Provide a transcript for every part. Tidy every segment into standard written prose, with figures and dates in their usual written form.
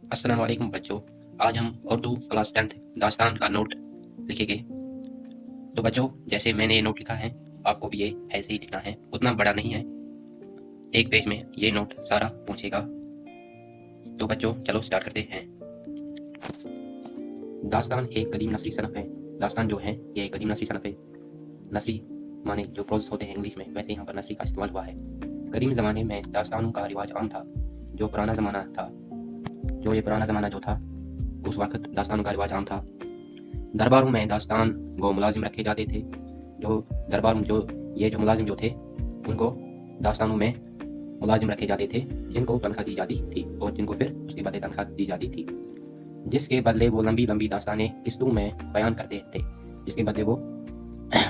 अस्सलाम वालेकुम बच्चों। आज हम उर्दू क्लास 10th दास्तान का नोट लिखेंगे। तो बच्चों, जैसे मैंने ये नोट लिखा है, आपको भी ये ऐसे ही लिखना है। उतना बड़ा नहीं है, एक पेज में ये नोट सारा पहुंचेगा। तो बच्चों चलो स्टार्ट करते हैं। दास्तान एक कदीम नसरी सनफ है। दास्तान जो है ये एक कदीम नसरी सनफ है। नसरी माने जो प्रोज होते हैं इंग्लिश में, वैसे यहाँ पर नसरी का इस्तेमाल हुआ है। कदीम ज़माने में दास्तानों का रिवाज आम था। जो पुराना ज़माना था, जो था उस वक्त दास्तानों का रिवाज आम था। दरबारों में दास्तान गो मुलाजिम रखे जाते थे। जो मुलाजिम जो थे उनको दास्तानों में मुलाजिम रखे जाते थे, जिनको तनख्वाह दी जाती थी और जिनको फिर उसके बदले तनख्वाह दी जाती थी, जिसके बदले वो लंबी लंबी दास्तानें किस्तों में बयान करते थे। जिसके बदले वो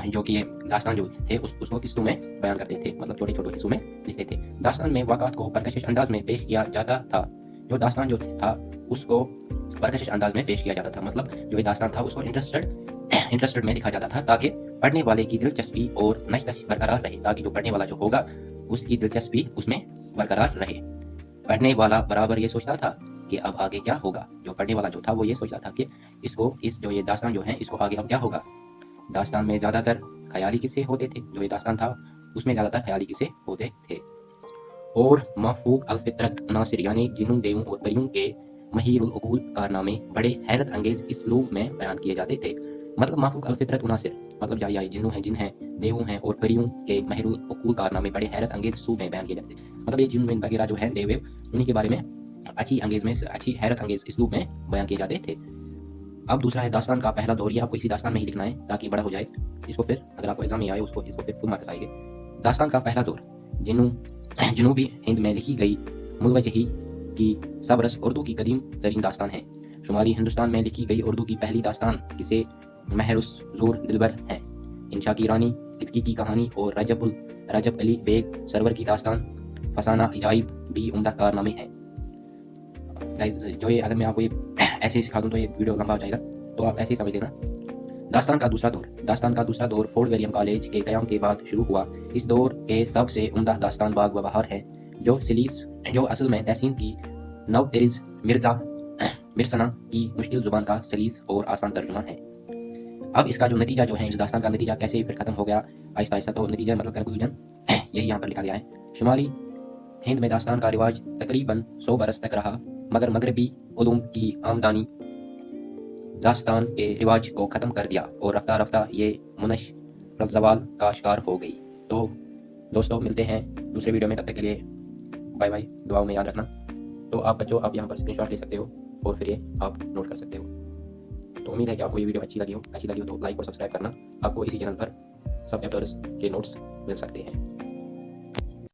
जो कि ये दास्तान जो थे उसको किस्तों में बयान करते थे, मतलब छोटे छोटे हिस्सों में लिखते थे। दास्तान में वाक़ात को परकशिश अंदाज में पेश किया जाता था। जो दास्तान जो था उसको परकशिश अंदाज में पेश किया जाता था, मतलब जो ये दास्तान था उसको इंटरेस्टेड में लिखा जाता था, ताकि पढ़ने वाले की दिलचस्पी और नशश बरकरार रहे, ताकि जो पढ़ने वाला जो होगा उसकी दिलचस्पी उसमें बरकरार रहे। पढ़ने वाला बराबर ये सोचता था कि अब आगे क्या होगा। जो पढ़ने वाला जो था वो ये सोचता था कि जो ये दास्तान जो है इसको आगे अब क्या होगा। दास्तान में ज़्यादातर ख्याली किस्से होते थे। जो ये दास्तान था उसमें ज़्यादातर ख्याली किस्से होते थे और माफूक अलफितरत अनासिर यानी जिन्नों देवों और परियों के महीरुल उकूल कारनामे बड़े हैरत अंगेज इसलूब में बयान किए जाते थे। मतलब माफूक अलफितरत अनासिर मतलब या जिन्नों हैं, जिन हैं, देवों हैं और परियों के महीरुल उकूल कारनामे बड़े हैरत अंगेज इसलूब में बयान किए जाते थे। मतलब ये जिन वगैरह जो है देव उन्हीं के बारे में अच्छी हैरत अंगेज इसलूब में बयान किए जाते थे। अब दूसरा है दास्तान का पहला दौर। ये आपको इसी दास्तान में ही लिखना है ताकि बड़ा हो जाए। इसको फिर अगर आपको एग्जाम में आए इसको फिर फुल मार्क्स आएंगे। दास्तान का पहला दौर जनूबी हिंद में लिखी गई मुलवजही की सबरस उर्दू की कदीम तरीन दास्तान है। शुमाली हिंदुस्तान में लिखी गई उर्दू की पहली दास्तान किसे महरुस ज़ूर दिलबर है। इंशा की रानी कितकी की कहानी और रजब अली बेग सरवर की दास्तान फसाना अजाइब भी उम्दा कारनामे हैं। गाइस, जो ये अगर मैं आपको ये ऐसे ही सिखा दूं तो ये वीडियो लंबा हो जाएगा, तो आप ऐसे ही समझ लेना। दास्तान का दूसरा दौर फोर्ट विलियम कॉलेज के क़याम के बाद शुरू हुआ। इस दौर के सबसे उम्दा दास्तान बाग व बहार है, जो असल में तहसीन की नवतेरिज मिर्सना की मुश्किल जुबान का सलीस और आसान तर्जुमा है। अब इसका जो नतीजा जो है, इस दास्तान का नतीजा कैसे फिर खत्म हो गया आहिस्ता आहिस्ता, तो नतीजा मतलब कंक्लूजन यही यहाँ पर लिखा गया है। शुमाली हिंद में दास्तान का रिवाज तकरीबन 100 बरस तक रहा, मगर मगरबी उलूम की आमदानी दास्तान के रिवाज को ख़त्म कर दिया और रफ्ता रफ्ता ये मुनश ज़वाल का शिकार हो गई। तो दोस्तों मिलते हैं दूसरे वीडियो में, तब तक के लिए बाय बाय। दुआओं में याद रखना। तो आप बच्चों आप यहाँ पर स्क्रीनशॉट ले सकते हो और फिर ये आप नोट कर सकते हो। तो उम्मीद है कि आपको ये वीडियो अच्छी लगी हो तो लाइक और सब्सक्राइब करना। आपको इसी चैनल पर सब चैप्टर्स के नोट्स मिल सकते हैं।